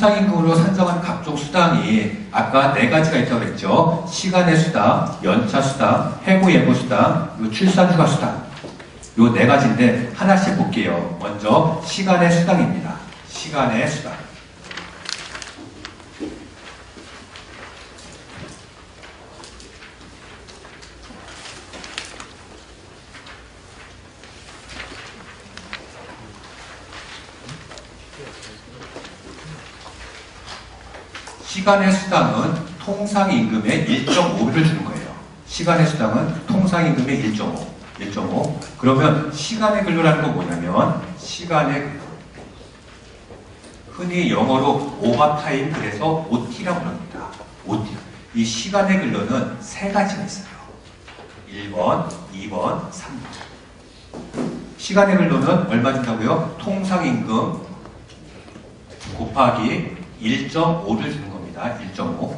통상임금으로 산정한 각종 수당이 아까 네 가지가 있다고 그랬죠. 시간의 수당, 연차 수당, 해고 예고 수당, 그리고 출산휴가 수당. 요 네 가지인데 하나씩 볼게요. 먼저 시간의 수당입니다. 시간의 수당. 시간의 수당은 통상임금의 1.5를 주는 거예요. 시간의 수당은 통상임금의 1.5. 그러면 시간의 근로라는 건 뭐냐면 시간의 근로. 흔히 영어로 오버타임 그래서 OT라고 합니다. OT. 이 시간의 근로는 세 가지가 있어요. 1번, 2번, 3번. 시간의 근로는 얼마 준다고요? 통상임금 곱하기 1.5를 주는 겁니다. 1.5.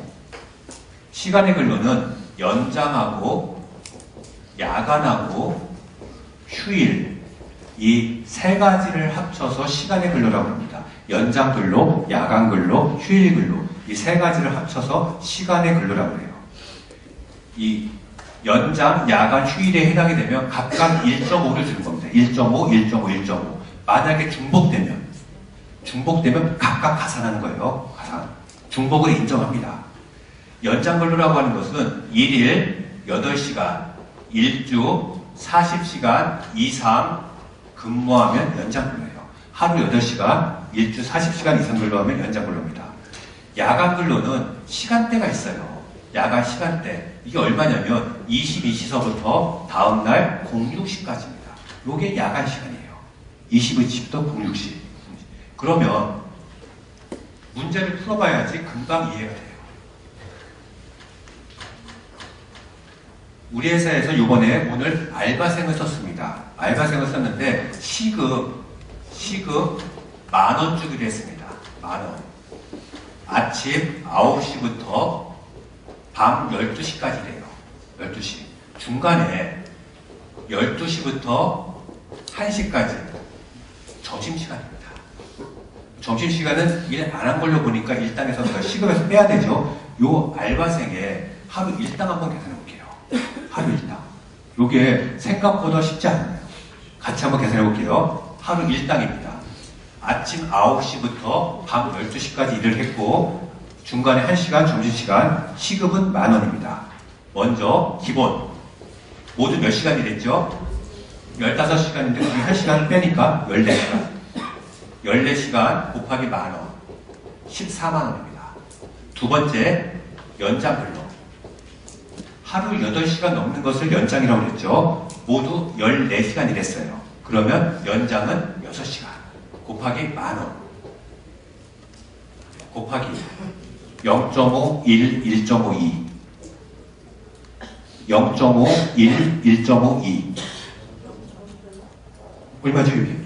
시간의 근로는 연장하고 야간하고 휴일 이 세 가지를 합쳐서 시간의 근로라고 합니다. 연장 근로, 야간 근로, 휴일 근로 이 세 가지를 합쳐서 시간의 근로라고 해요. 이 연장, 야간, 휴일에 해당이 되면 각각 1.5를 주는 겁니다. 1.5, 1.5, 1.5. 만약에 중복되면 각각 가산하는 거예요. 가산. 중복을 인정합니다. 연장 근로라고 하는 것은 1일 8시간, 1주 40시간 이상 근무하면 연장 근로예요. 하루 8시간, 1주 40시간 이상 근로하면 연장 근로입니다. 야간 근로는 시간대가 있어요. 야간 시간대. 이게 얼마냐면 22시서부터 다음날 06시까지입니다. 이게 야간 시간이에요. 22시부터 06시. 그러면 문제를 풀어봐야지 금방 이해가 돼요. 우리 회사에서 이번에 오늘 알바생을 썼습니다. 알바생을 썼는데 시급 10,000원 주기로 했습니다. 10,000원. 아침 9시부터 밤 12시까지래요. 12시. 중간에 12시부터 1시까지 점심시간입니다. 점심시간은 일 안 한 걸로 보니까 일당에서 시급에서 빼야 되죠. 요 알바생의 하루 일당 한번 계산해 볼게요. 하루 일당. 요게 생각보다 쉽지 않아요. 같이 한번 계산해 볼게요. 하루 일당입니다. 아침 9시부터 밤 12시까지 일을 했고 중간에 1시간 점심시간 시급은 10,000원입니다. 먼저 기본 모두 몇 시간 일했죠? 15시간인데 그 1시간을 빼니까 14시간 14시간 곱하기 10,000원 140,000원입니다. 두 번째 연장 근로 하루 8시간 넘는 것을 연장이라고 했죠. 모두 14시간 일했어요. 그러면 연장은 6시간 곱하기 10,000원 곱하기 0.5, 1, 1.52 0.5, 1, 1.52 얼마죠 이게?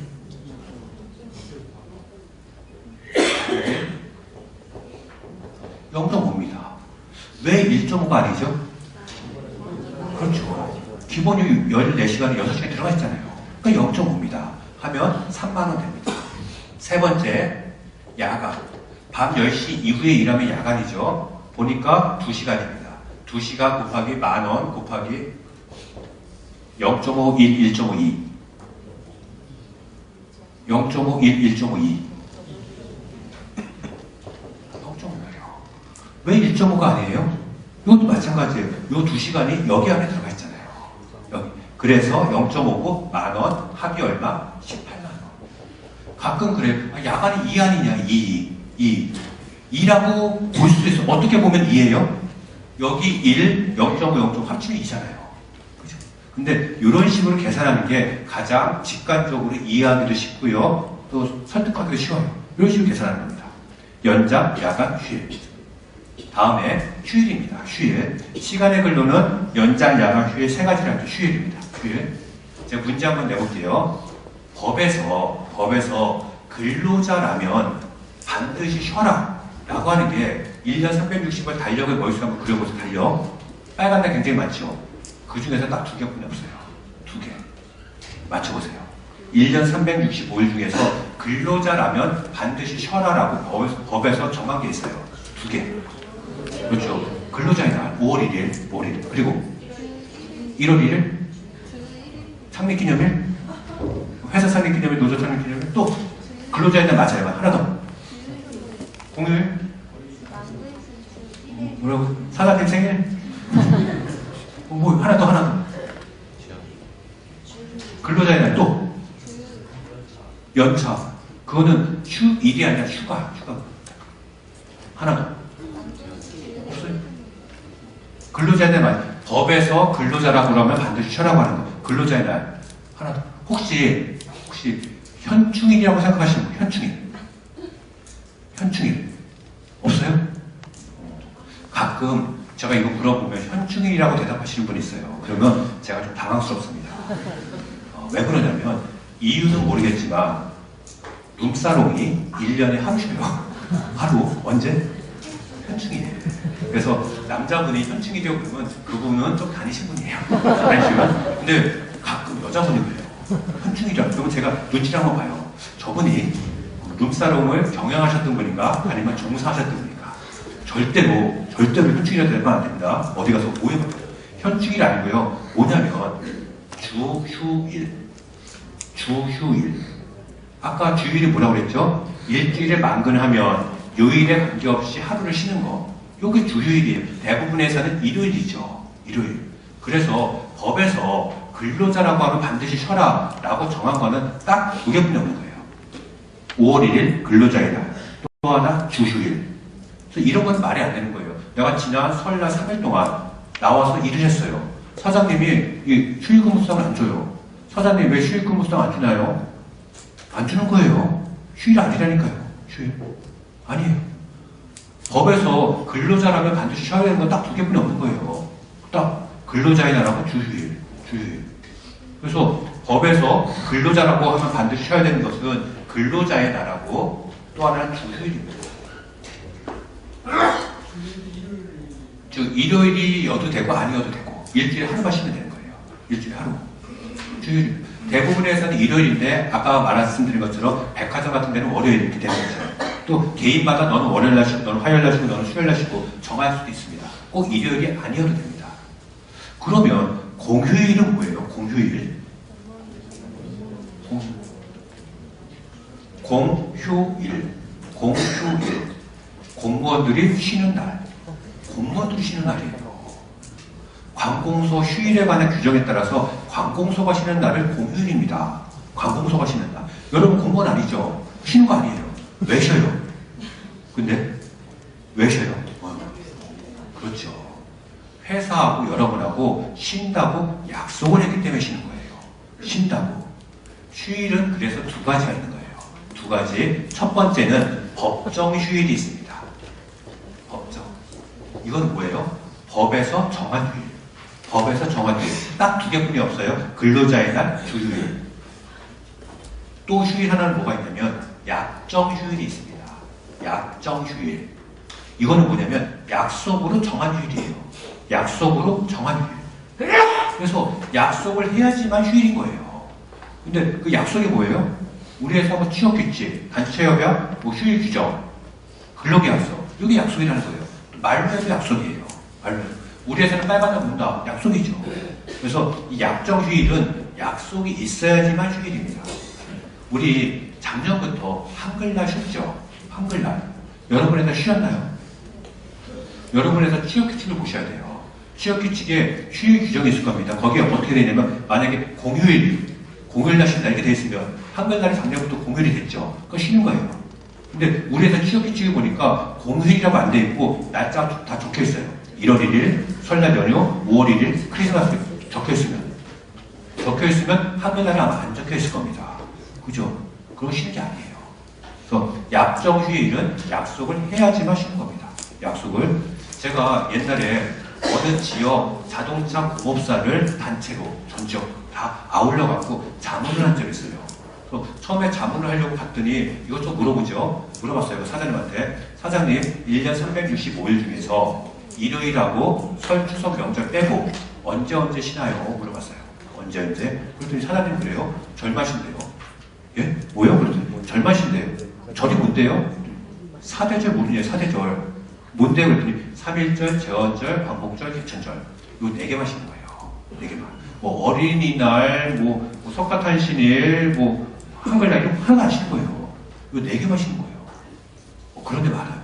0.5입니다. 왜 1.5가 아니죠? 그렇죠. 기본이 14시간에 6시간 들어가 있잖아요. 그러니까 0.5입니다. 하면 30,000원 됩니다. 세 번째, 야간. 밤 10시 이후에 일하면 야간이죠. 보니까 2시간입니다. 2시간 곱하기 10,000원 곱하기 0.5, 1, 1.52 0.5, 1, 1.52 0.5예요. 왜 1.5가 아니에요? 이것도 마찬가지예요. 이 2시간이 여기 안에 들어가 있잖아요. 여기. 그래서 0.5고 10,000원, 합이 얼마? 180,000원. 가끔 그래요. 아, 야간이 2 아니냐? 2. 2라고 볼 수도 있어. 어떻게 보면 2예요? 여기 1, 0.5, 0.5 합치면 2잖아요. 그죠? 근데 이런 식으로 계산하는 게 가장 직관적으로 이해하기도 쉽고요. 또 설득하기도 쉬워요. 이런 식으로 계산하는 겁니다. 연장, 야간, 휴일. 다음에 휴일입니다. 휴일. 시간의 근로는 연장, 야간, 휴일 세 가지라는 게 휴일입니다. 휴일. 제가 문제 한번 내볼게요. 법에서 근로자라면 반드시 쉬어라 라고 하는 게 1년 360일 달력을 머릿속에 한번 그려보세요. 달력. 빨간 날 굉장히 많죠. 그 중에서 딱 2개뿐이 없어요. 2개. 맞춰보세요. 1년 365일 중에서 근로자라면 반드시 쉬어라라고 법에서 정한 게 있어요. 2개. 그렇죠. 근로자의 날 5월 1일, 5월 1일. 그리고 1월 1일 창립기념일, 회사 창립기념일, 노조 창립기념일, 또 근로자의 날 맞아요. 하나 더. 공휴일? 뭐라고? 사장님 생일? 뭐 하나 더. 근로자의 날 또 연차. 그거는 휴일이 아니라 휴가. 하나 더. 없어요. 근로자의 날 맞아요. 법에서 근로자라고 그러면 반드시 쉬라고 하는 거. 근로자의 날. 하나 더. 혹시 현충일이라고 생각하시는 분? 현충일. 없어요? 가끔 제가 이거 물어보면 현충일이라고 대답하시는 분이 있어요. 그러면 제가 좀 당황스럽습니다. 왜 그러냐면 이유는 모르겠지만 룸사롱이 1년에 하루 쉬어요. 하루. 언제? 현충일이에요. 그래서 남자분이 현충일이요 그러면 그분은 좀 다니신 분이에요. 다니시면. 근데 가끔 여자분이 그래요. 현충일이라 그러면 제가 눈치를 한번 봐요. 저분이 룸사롱을 경영하셨던 분인가 아니면 종사하셨던 분인가. 절대로 현충일이라 대답하면 안 됩니다. 어디 가서 오해받아요. 현충일 아니고요. 뭐냐면 주휴일. 아까 주휴일이 뭐라고 그랬죠? 일주일에 만근하면 요일에 관계없이 하루를 쉬는 거. 요게 주휴일이에요. 대부분의 회사는 일요일이죠. 일요일. 그래서 법에서 근로자라고 하면 반드시 쉬어라 라고 정한 거는 딱 2개뿐이 없는 거예요. 5월 1일 근로자의 날. 또 하나 주휴일. 그래서 이런 건 말이 안 되는 거예요. 내가 지난 설날 3일 동안 나와서 일을 했어요. 사장님이 이 휴일근무수당을 안 줘요. 사장님 왜 휴일근무수당 안 주나요? 안 주는 거예요. 휴일 아니라니까요. 휴일. 아니에요. 법에서 근로자라면 반드시 쉬어야 되는 건 딱 2개뿐이 없는 거예요. 딱 근로자의 날하고 주휴일. 그래서 법에서 근로자라고 하면 반드시 쉬어야 되는 것은 근로자의 날하고 또 하나는 주휴일입니다. 일요일이어도 되고 아니어도 되고 일주일에 하루만 쉬면 되는 거예요. 일주일에 하루. 주휴일. 대부분의 회사는 일요일인데 아까 말씀드린 것처럼 백화점 같은 데는 월요일 이렇게 되는 거죠. 또 개인마다 너는 월요일 날 쉬고 너는 화요일 날 쉬고 너는 수요일 날 쉬고 정할 수도 있습니다. 꼭 일요일이 아니어도 됩니다. 그러면 공휴일은 뭐예요? 공휴일. 공휴일. 공무원들이 쉬는 날. 공무원들이 쉬는 날이에요. 관공서 휴일에 관한 규정에 따라서 관공서가 쉬는 날을 공휴일입니다. 관공서가 쉬는 날. 여러분 공무원 아니죠? 쉬는 거 아니에요. 왜 쉬어요? 근데 왜 쉬어요? 그렇죠. 회사하고 여러분하고 쉰다고 약속을 했기 때문에 쉬는 거예요. 쉰다고. 휴일은 그래서 2가지가 있는 거예요. 2가지. 첫 번째는 법정 휴일이 있습니다. 법정. 이건 뭐예요? 법에서 정한 휴일. 법에서 정한 휴일. 딱 2개뿐이 없어요. 근로자의 날, 주휴일. 또 휴일 하나는 뭐가 있냐면 약정 휴일이 있습니다. 약정 휴일. 이거는 뭐냐면 약속으로 정한 휴일이에요. 약속으로 정한 휴일. 그래서 약속을 해야지만 휴일인 거예요. 근데 그 약속이 뭐예요? 우리 회사 뭐 취업규칙, 단체협약, 뭐 휴일 규정, 근로계약서. 이게 약속이라는 거예요. 말로 해도 약속이에요. 말로 해도. 우리 회사는 빨간날 문다. 약속이죠. 그래서 이 약정 휴일은 약속이 있어야지만 휴일입니다. 우리 작년부터 한글날 쉬었죠. 한글날. 여러분 회사 쉬었나요? 여러분 회사 취업규칙을 보셔야 돼요. 취업규칙에 휴일 규정이 있을 겁니다. 거기에 어떻게 되냐면 만약에 공휴일날 쉰다 이렇게 돼 있으면 한글날이 작년부터 공휴일이 됐죠. 그거 쉬는 거예요. 근데 우리 회사 취업규칙을 보니까 공휴일이라고 안 돼 있고 날짜 다 적혀 있어요. 1월 1일, 설날 연휴, 5월 1일, 크리스마스 적혀 있으면 한글날은 아마 안 적혀 있을 겁니다. 그죠? 그건 쉬는 게 아니에요. 그래서 약정 휴일은 약속을 해야지만 쉬는 겁니다. 약속을. 제가 옛날에 어느 지역 자동차 공업사를 단체로 전 지역 다 아울러 갖고 자문을 한 적이 있어요. 그래서 처음에 자문을 하려고 갔더니 이것저것 물어봤어요. 사장님한테. 사장님 1년 365일 중에서 일요일하고 설 추석 명절 빼고 언제 쉬나요? 물어봤어요. 언제? 그랬더니 사장님 그래요? 젊으신데요. 예? 뭐요? 그랬더니 절마신대요. 절이 뭔데요? 사대절 모르냐, 사대절. 뭔데요? 그랬더니 3.1절, 제헌절, 광복절, 개천절. 요 4개만 쉬는 거예요. 4개만. 뭐 어린이날, 뭐 석가탄신일, 뭐 한글날 이런 거 하나도 안 쉬는 거예요. 요 4개만 쉬는 거예요. 그런데 많아요.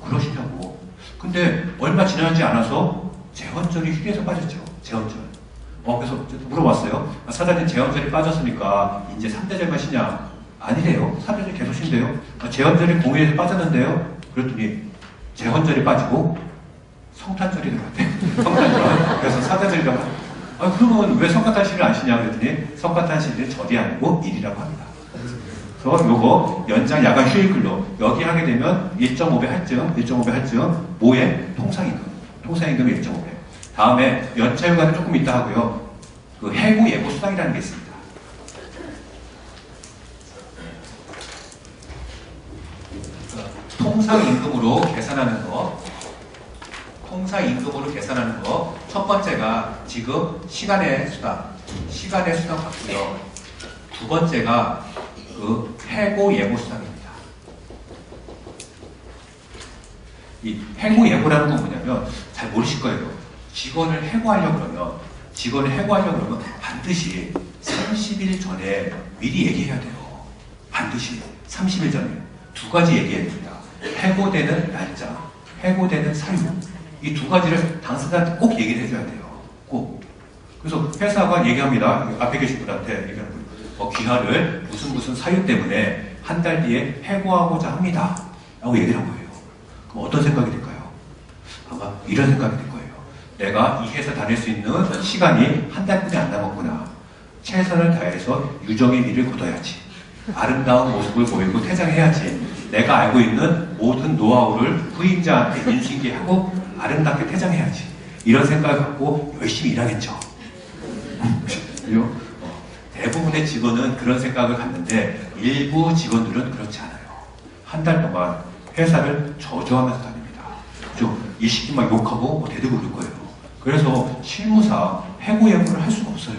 그러시냐고. 근데 얼마 지나지 않아서 제헌절이 휴게에서 빠졌죠. 제헌절. 그래서 물어봤어요. 사장님 제헌절이 빠졌으니까 이제 3대절만 쉬냐? 아니래요. 3대절 계속 쉰대요. 제헌절이 공휴일에서 빠졌는데요. 그랬더니 제헌절이 빠지고 성탄절이 들어갔대요. 성탄절. 그래서 4대절이라고. 그러면 왜 성가탄신일을 안 쉬냐? 그랬더니 성가탄신일은 절이 아니고 일이라고 합니다. 그래서 요거 연장 야간 휴일근로 여기 하게 되면 1.5배 할증, 1.5배 할증, 뭐에? 통상임금. 통상임금이 1.5배. 다음에 연차휴가는 조금 이따 하고요. 그 해고 예고 수당이라는 게 있습니다. 통상임금으로 계산하는 거. 통상임금으로 계산하는 거. 첫 번째가 지금 시간의 수당. 시간의 수당 받고요. 두 번째가 그 해고 예고 수당입니다. 이 해고 예고라는 건 뭐냐면 잘 모르실 거예요. 직원을 해고하려고 그러면 반드시 30일 전에 미리 얘기해야 돼요. 반드시 30일 전에 2가지 얘기해야 됩니다. 해고되는 날짜, 해고되는 사유. 이 2가지를 당사자한테 꼭 얘기를 해줘야 돼요. 꼭. 그래서 회사가 얘기합니다. 앞에 계신 분한테 얘기하는 분. 귀하를 무슨 사유 때문에 한 달 뒤에 해고하고자 합니다. 라고 얘기를 한 거예요. 그럼 어떤 생각이 들까요? 아마 이런 생각이 들 거예요. 내가 이 회사 다닐 수 있는 시간이 한 달뿐이 안 남았구나. 최선을 다해서 유정의 일을 거둬야지. 아름다운 모습을 보이고 퇴장해야지. 내가 알고 있는 모든 노하우를 후임자한테 인수인계하고 아름답게 퇴장해야지. 이런 생각을 갖고 열심히 일하겠죠. 대부분의 직원은 그런 생각을 갖는데 일부 직원들은 그렇지 않아요. 한 달 동안 회사를 저주하면서 다닙니다. 이 시기 막 욕하고 대들고 그럴 거예요. 그래서 실무상 해고 예고를 할 수가 없어요.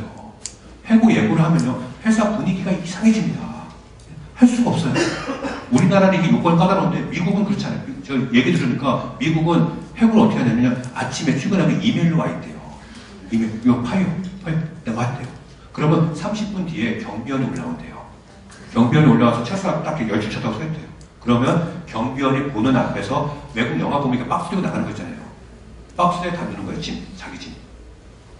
해고 예고를 하면요 회사 분위기가 이상해집니다. 할 수가 없어요. 우리나라는 이게 요건이 까다로운데 미국은 그렇지 않아요. 저 얘기 들으니까 미국은 해고를 어떻게 하냐면 아침에 출근하면 이메일로 와 있대요. 이메일, 이거 파요. 내가 왔대요. 그러면 30분 뒤에 경비원이 올라온대요. 경비원이 올라와서 차수가 딱 열줄 쳤다고 써있대요. 그러면 경비원이 보는 앞에서 외국 영화 보면 박스 들고 나가는 거 있잖아요. 박스에 담는 거예요. 짐, 자기 짐.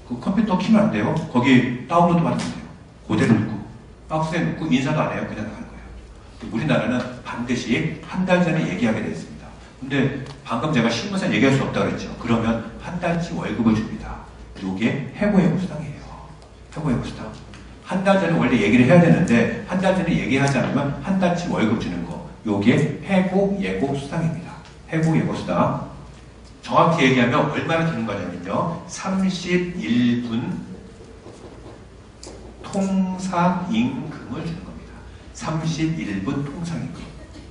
그 컴퓨터 키면 안 돼요. 거기 다운로드 받으면 돼요. 그대로 넣고 박스에 넣고 인사도 안 해요. 그냥 나가는 거예요. 우리나라는 반드시 한 달 전에 얘기하게 되어 있습니다. 근데 방금 제가 실무상 얘기할 수 없다고 그랬죠. 그러면 한 달치 월급을 줍니다. 이게 해고예고 수당이에요. 해고예고 수당. 한 달 전에 원래 얘기를 해야 되는데 한 달 전에 얘기하지 않으면 한 달치 월급 주는 거. 요게 해고 예고 수당입니다. 해고 예고 수당. 정확히 얘기하면 얼마나 주는 거냐면요. 31분 통상임금을 주는 겁니다. 31분 통상임금.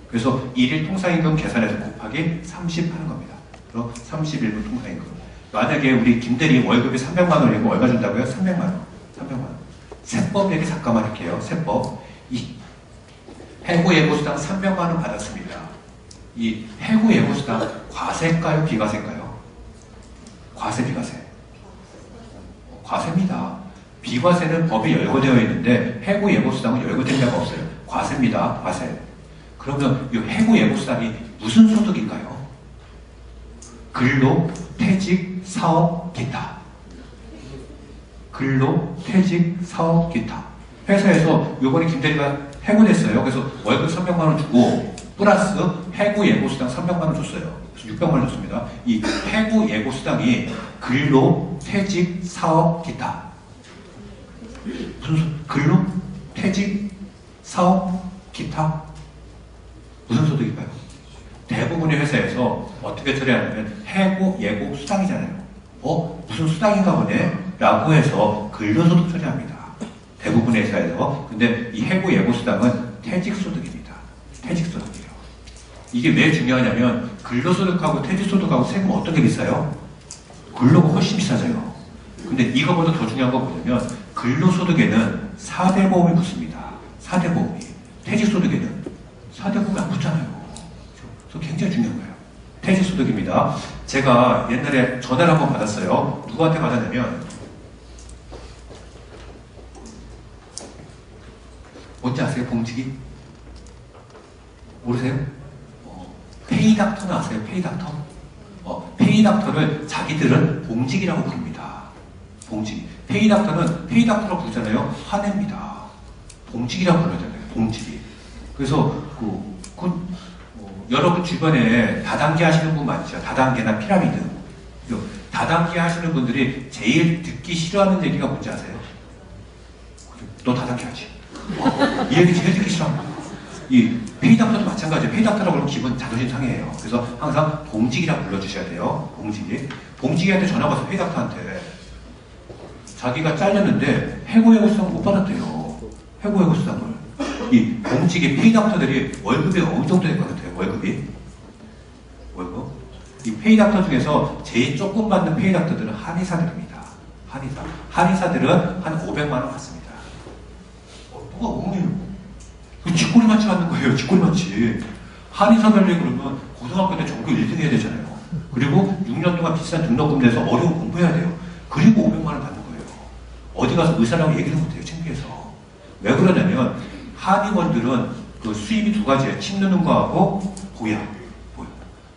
그래서 1일 통상임금 계산해서 곱하기 30 하는 겁니다. 그럼 31분 통상임금. 만약에 우리 김대리 월급이 300만 원이고 얼마 준다고요? 300만 원. 300만 원. 세법 얘기 잠깐만 할게요. 세법. 이 해고예고수당 300만 원 받았습니다. 이 해고예고수당 과세일까요? 비과세일까요? 과세, 비과세. 과세입니다. 비과세는 법이 열거되어 있는데 해고예고수당은 열거된 자가 없어요. 과세입니다. 과세. 그러면 이 해고예고수당이 무슨 소득인가요? 근로, 퇴직, 사업, 기타. 근로, 퇴직, 사업, 기타. 회사에서 요번에 김대리가 해고됐어요. 그래서 월급 300만 원 주고 플러스 해고예고수당 300만 원 줬어요. 그래서 600만 원 줬습니다. 이 해고예고수당이 근로, 퇴직, 사업, 기타. 무슨 근로, 퇴직, 사업, 기타. 무슨 소득일까요? 대부분의 회사에서 어떻게 처리하냐면 해고예고 수당이잖아요. 무슨 수당인가 보네? 라고 해서 근로소득 처리합니다. 대부분의 회사에서. 근데 이 해고예고 수당은 퇴직소득입니다. 퇴직소득이에요. 이게 왜 중요하냐면 근로소득하고 퇴직소득하고 세금 어떤 게 비싸요? 근로가 훨씬 비싸져요. 근데 이거보다 더 중요한 건 뭐냐면 근로소득에는 4대 보험이 붙습니다. 4대 보험이. 퇴직소득에는 4대 보험이 안 붙잖아요. 그래서 굉장히 중요한 거예요. 퇴직소득입니다. 제가 옛날에 전화를 한번 받았어요. 누구한테 받았냐면, 뭔지 아세요? 봉지기? 모르세요? 페이닥터는 아세요? 페이닥터? 페이닥터를 자기들은 봉지기라고 부릅니다. 봉지기. 페이닥터는 페이닥터라고 부르잖아요. 화냅니다. 봉지기라고 부르잖아요. 봉지기. 그래서 여러분 주변에 다단계 하시는 분 많죠? 다단계나 피라미드. 다단계 하시는 분들이 제일 듣기 싫어하는 얘기가 뭔지 아세요? 너 다단계 하지. 이 얘기 제일 듣기 싫어합니다. 이 페이닥터도 마찬가지예요. 페이닥터라고 그러면 기분 자존심 상해요. 그래서 항상 봉지기라고 불러주셔야 돼요. 봉지기. 봉지기한테 전화가 와서 페이닥터한테 자기가 잘렸는데 해고해고수당을 못 받았대요. 해고해고수당을. 이 봉지기 페이닥터들이 월급이 어느 정도 될 것 같아요? 월급? 이 페이닥터 중에서 제일 조금 받는 페이닥터들은 한의사들입니다. 한의사들은 한 500만 원 받습니다. 뭐가 500이에요? 쥐꼬리만치 받는 거예요. 쥐꼬리만치. 한의사들이 그러면 고등학교 때 전교 1등 해야 되잖아요. 그리고 6년 동안 비싼 등록금 내서 어려운 공부해야 돼요. 그리고 500만 원 받는 거예요. 어디 가서 의사라고 얘기를 못해요. 창피해서. 왜 그러냐면 한의원들은 그 수입이 두 가지예요. 침 넣는 거하고 보약.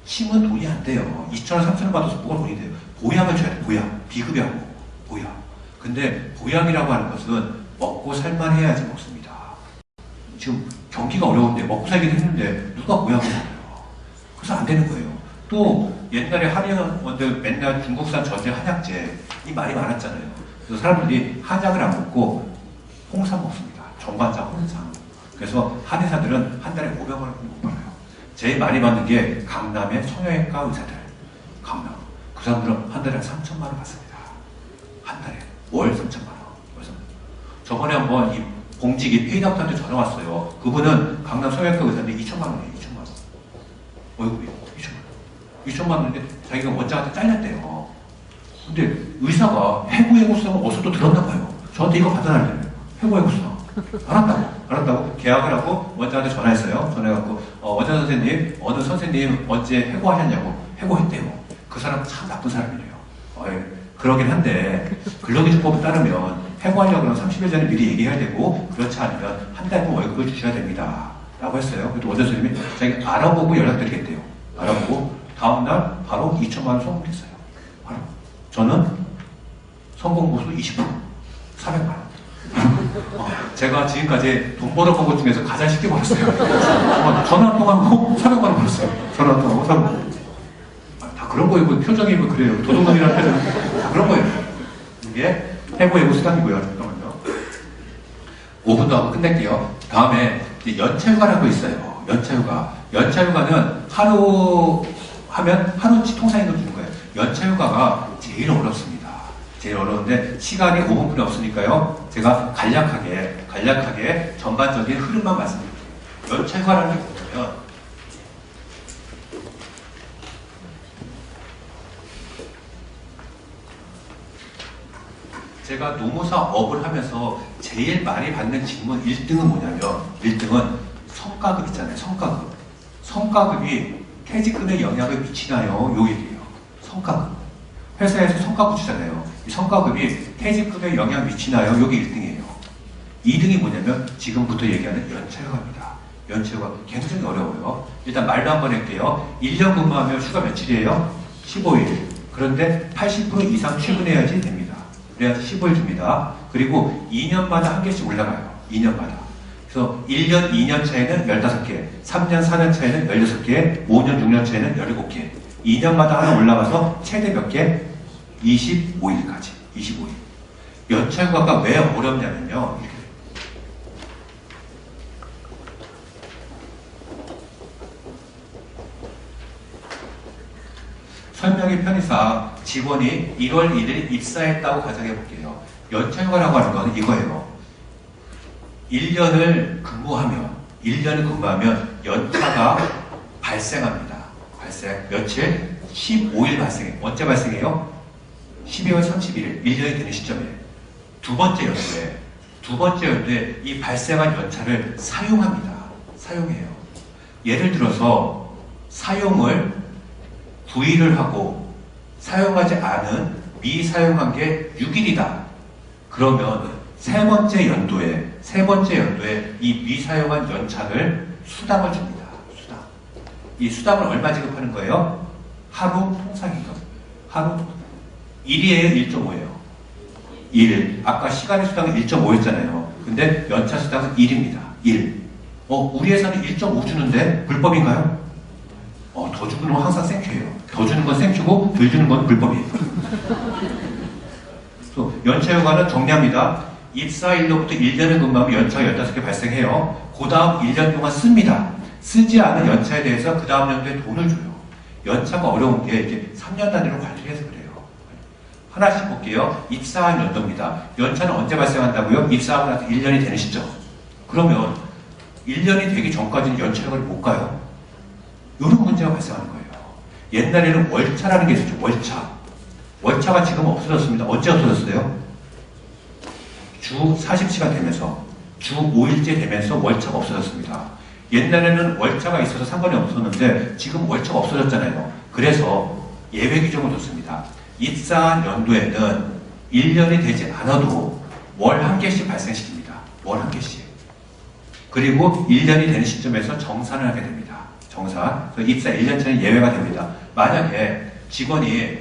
침은 돈이 안 돼요. 2,000원, 3,000원 받아서 뭐가 돈이 돼요? 보약을 줘야 돼요. 보약. 비급여하고 보약. 근데 보약이라고 하는 것은 먹고 살만 해야지 먹습니다. 지금 경기가 어려운데 먹고 살기도 했는데 누가 보약을 먹어요? 그래서 안 되는 거예요. 또 옛날에 한의원들 맨날 중국산 전쟁 한약재 이 말이 많았잖아요. 그래서 사람들이 한약을 안 먹고 홍삼 먹습니다. 정관장 홍삼. 그래서 한의사들은 한 달에 500만 원 못 벌어요. 제일 많이 받는 게 강남의 성형외과 의사들. 강남. 그 사람들은 한 달에 3천만 원 받습니다. 한 달에. 월 3천만 원. 그래서 저번에 한번 이 봉지기 페이닥터한테 전화 왔어요. 그분은 강남 성형외과 의사인데 2천만 원이에요. 2천만 원. 월급이 2천만 원. 2천만 원인데 자기가 원장한테 잘렸대요. 근데 의사가 해고해고수당을 어디서 또 들었나 봐요. 저한테 이거 받아달래요. 해고해고수당. 알았다고 계약을 하고 원장한테 전화했어요. 전화해갖고 원장 선생님, 어느 선생님 언제 해고하셨냐고. 해고했대요. 그 사람 참 나쁜 사람이래요. 그러긴 한데 근로기준법에 따르면 해고하려고 하면 30일 전에 미리 얘기해야 되고 그렇지 않으면 한 달분 월급을 주셔야 됩니다. 라고 했어요. 그래도 원장 선생님이 자기 알아보고 연락드리겠대요. 알아보고 다음날 바로 2천만 원 송금했어요. 바로. 저는 성공보수 20%, 400만 원. 제가 지금까지 돈 벌어본 것 중에서 가장 쉽게 벌었어요. 전화 한 통하고 400만 원 벌었어요. 전화 한 통하고 400만 원. 다 그런 거예요. 표정이 뭐 그래요. 도둑놈이라는 표정. 다 그런 거예요. 이게 해고예고 수당이고요. 잠깐만요. 5분도 하고 끝낼게요. 다음에 연차휴가라고 있어요. 연차휴가는 하루 하면 하루치 통상임금 주는 거예요. 연차휴가가 제일 어렵습니다. 제일 어려운데 시간이 5분뿐이 없으니까요. 제가 간략하게 전반적인 흐름만 말씀드릴게요. 연차휴가라는 게 뭐냐면 제가 노무사 업을 하면서 제일 많이 받는 질문 1등은 뭐냐면 1등은 성과급 있잖아요. 성과급이 퇴직금에 영향을 미치나요? 요 얘기예요. 성과급. 회사에서 성과급 주잖아요. 이 성과급이 퇴직금에 영향 미치나요? 여기 1등이에요. 2등이 뭐냐면 지금부터 얘기하는 연차휴가입니다. 연차휴가 굉장히 어려워요. 일단 말로 한번 할게요. 1년 근무하면 휴가 며칠이에요? 15일. 그런데 80% 이상 출근해야지 됩니다. 그래야지 15일 줍니다. 그리고 2년마다 한 개씩 올라가요. 2년마다. 그래서 1년, 2년 차에는 15개, 3년, 4년 차에는 16개, 5년, 6년 차에는 17개. 2년마다 하나 올라가서 최대 몇 개? 25일까지. 25일. 연차휴가가 왜 어렵냐면요. 이렇게. 설명의 편의상 직원이 1월 1일 입사했다고 가정해 볼게요. 연차휴가라고 하는 건 이거예요. 1년을 근무하면 연차가 발생합니다. 발생. 며칠? 15일 발생해요. 언제 발생해요? 12월 31일. 1년이 되는 시점에. 두 번째 연도에 이 발생한 연차를 사용합니다. 사용해요. 예를 들어서 사용을 9일을 하고 사용하지 않은 미사용한 게 6일이다. 그러면 세 번째 연도에 이 미사용한 연차를 수당을 줍니다. 수당. 이 수당을 얼마 지급하는 거예요? 하루 통상임금. 하루 1이에요? 1.5예요? 1. 아까 시간의 수당은 1.5였잖아요. 근데 연차 수당은 1입니다. 1. 우리 회사는 1.5 주는데 불법인가요? 더 주는 건 항상 생큐예요. 더 주는 건 생큐고 덜 주는 건 불법이에요. 또 연차 휴가는 정리합니다. 입사일로부터 1년을 근무하면 연차가 15개 발생해요. 그 다음 1년 동안 씁니다. 쓰지 않은 연차에 대해서 그 다음 연도에 돈을 줘요. 연차가 어려운 게 이게 3년 단위로 관리해서 그래요. 하나씩 볼게요. 입사한 연도입니다. 연차는 언제 발생한다고요? 입사하고 나서 1년이 되는 시점. 그러면 1년이 되기 전까지는 연차를 못 가요. 이런 문제가 발생하는 거예요. 옛날에는 월차라는 게 있었죠. 월차. 월차가 지금 없어졌습니다. 언제 없어졌어요? 주 40시간 되면서 주 5일째 되면서 월차가 없어졌습니다. 옛날에는 월차가 있어서 상관이 없었는데 지금 월차가 없어졌잖아요. 그래서 예외 규정을 뒀습니다. 입사한 연도에는 1년이 되지 않아도 월 한 개씩 발생시킵니다. 월 한 개씩. 그리고 1년이 되는 시점에서 정산을 하게 됩니다. 정산. 그래서 입사 1년차는 예외가 됩니다. 만약에 직원이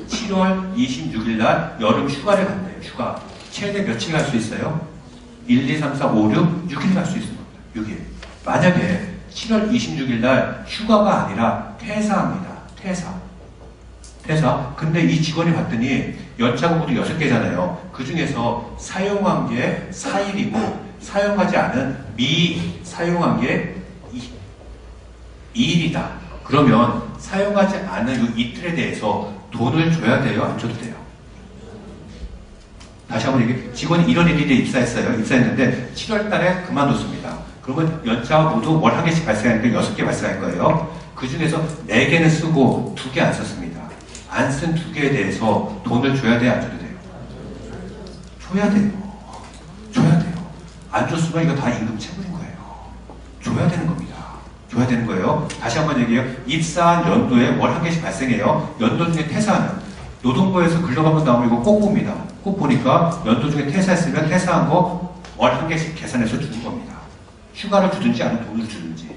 7월 26일 날 여름 휴가를 간대요. 휴가. 최대 며칠 갈 수 있어요? 1, 2, 3, 4, 5, 6, 6일 갈 수 있습니다. 6일. 만약에 7월 26일 날 휴가가 아니라 퇴사합니다. 퇴사. 근데 이 직원이 봤더니 연차가 모두 6개잖아요. 그 중에서 사용한 게 4일이고 사용하지 않은 미사용한 게 2일이다. 그러면 사용하지 않은 이 이틀에 대해서 돈을 줘야 돼요? 안 줘도 돼요? 다시 한번 얘기해. 직원이 1월 1일에 입사했어요. 입사했는데 7월 달에 그만뒀습니다. 그러면 연차가 모두 월 한 개씩 발생하니까 6개 발생할 거예요. 그 중에서 4개는 쓰고 2개 안 썼습니다. 안 쓴 2개에 대해서 돈을 줘야 돼요? 안 줘도 돼요? 줘야 돼요. 줘야 돼요. 안 줬으면 이거 다 임금 체불인 거예요. 줘야 되는 겁니다. 줘야 되는 거예요. 다시 한번 얘기해요. 입사한 연도에 월 한 개씩 발생해요. 연도 중에 퇴사하는. 노동부에서 근로감독 나오면 이거 꼭 봅니다. 꼭 보니까 연도 중에 퇴사했으면 퇴사한 거 월 한 개씩 계산해서 주는 겁니다. 휴가를 주든지 아니면 돈을 주든지.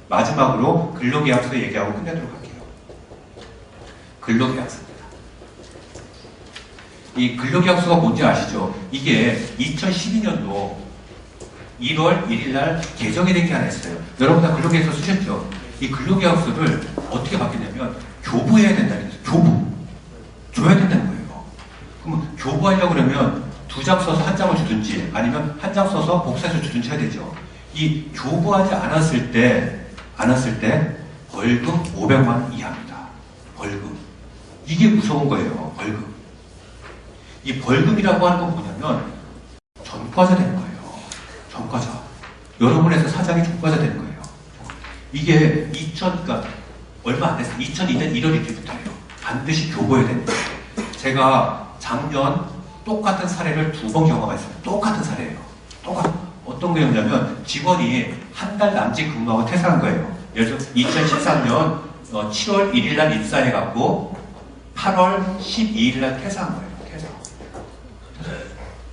마지막으로 근로계약서 얘기하고 끝내도록 할게요. 근로계약서입니다. 이 근로계약서가 뭔지 아시죠? 이게 2012년도 1월 1일 날 개정이 된 게 하나 있어요. 여러분 다 근로계약서 쓰셨죠? 이 근로계약서를 어떻게 바뀌냐면 교부해야 된다는 거죠. 교부. 줘야 된다는 거예요. 그러면 교부하려고 그러면 2장 써서 1장을 주든지 아니면 1장 써서 복사해서 주든지 해야 되죠. 이 교부하지 않았을 때 벌금 500만 원 이하입니다. 벌금. 이게 무서운 거예요. 벌금. 이 벌금이라고 하는 건 뭐냐면 전과자 되는 거예요. 전과자. 여러분 회사 사장이 전과자 되는 거예요. 이게 그러니까 얼마 안 됐어요. 2002년 1월 1일부터예요. 반드시 교부해야 됩니다. 제가 작년 똑같은 사례를 2번 경험했어요. 똑같은 사례예요. 어떤 거였냐면 직원이 한 달 남짓 근무하고 퇴사한 거예요. 예를 들어 2013년 7월 1일 날 입사해갖고 8월 12일 날 퇴사한 거예요. 퇴사.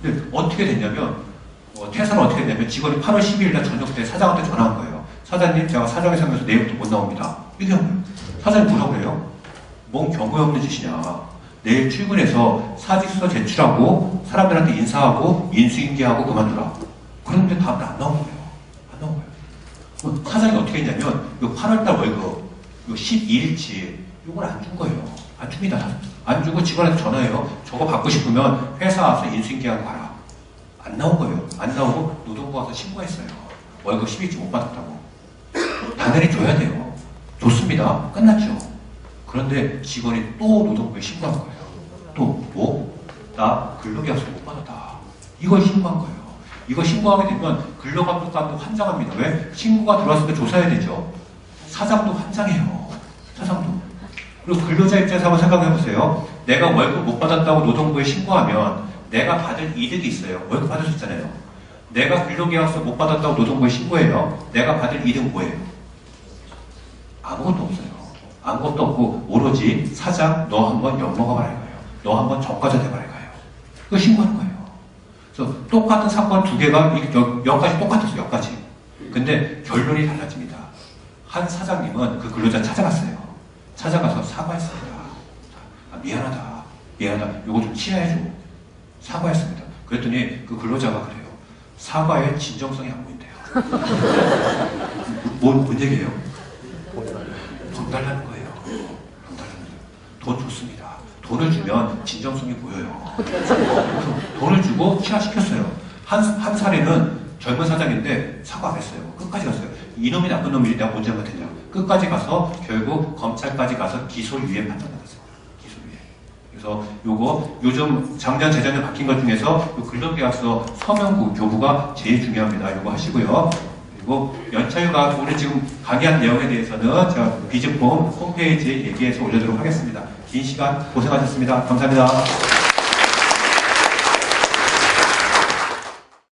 근데 어떻게 됐냐면 퇴사는 어떻게 됐냐면 직원이 8월 12일 날 저녁 때 사장한테 전화한 거예요. 사장님, 제가 사장이 생겨서 내일부터 못 나옵니다. 이게 사장님 뭐라고 그래요? 뭔 경고에 없는 짓이냐. 내일 출근해서 사직서 제출하고 사람들한테 인사하고 인수인계하고 그만두라. 그런데 다음날 안 나온 거예요. 안 나온 거예요. 사장이 어떻게 했냐면 요 8월달 월급 요 12일치 요걸 안 준 거예요. 안 줍니다. 안 주고 직원한테 전화해요. 저거 받고 싶으면 회사 와서 인수인계하고 가라. 안 나온 거예요. 안 나오고 노동부 와서 신고했어요. 월급 10일치 못 받았다고. 당연히 줘야 돼요. 좋습니다. 끝났죠. 그런데 직원이 또 노동부에 신고한 거예요. 또 뭐? 나 근로계약서 못 받았다. 이걸 신고한 거예요. 이거 신고하게 되면 근로감독관도 환장합니다. 왜? 신고가 들어왔을 때 조사해야 되죠. 사장도 환장해요. 사장도. 그리고 근로자 입장에서 한번 생각해 보세요. 내가 월급 못 받았다고 노동부에 신고하면 내가 받을 이득이 있어요. 월급 받을 수 있잖아요. 내가 근로계약서 못 받았다고 노동부에 신고해요. 내가 받을 일은 뭐예요? 아무것도 없어요. 아무것도 없고 오로지 사장 너 한번 엿먹어봐라 이거예요. 너 한번 저가자 대봐라 이거예요. 그거 신고하는 거예요. 그래서 똑같은 사건 두 개가 여기까지 똑같았어요. 여기까지. 근데 결론이 달라집니다. 한 사장님은 그 근로자 찾아갔어요. 찾아가서 사과했습니다. 미안하다. 요거 좀 치하해줘. 사과했습니다. 그랬더니 그 근로자가 그래요. 사과의 진정성이 안 보인대요. 뭔 얘기예요? 돈 달라는 거예요. 돈 달라는 거예요. 돈 좋습니다. 돈을 주면 진정성이 보여요. 그래서 돈을 주고 치하시켰어요. 한 사례는 젊은 사장인데 사과 안 했어요. 끝까지 갔어요. 이놈이 나쁜 놈이 내가 뭔 잘못했냐. 끝까지 가서 결국 검찰까지 가서 기소유예 판정받았어요. 기소유예. 그래서 요거 요즘 작년 재작년 바뀐 것 중에서 근로계약서 서명부 교부가 제일 중요합니다. 요거 하시고요. 그리고 연차휴가 오늘 지금 강의한 내용에 대해서는 제가 비즈폼 홈페이지에 얘기해서 올려드리도록 하겠습니다. 긴 시간 고생하셨습니다. 감사합니다.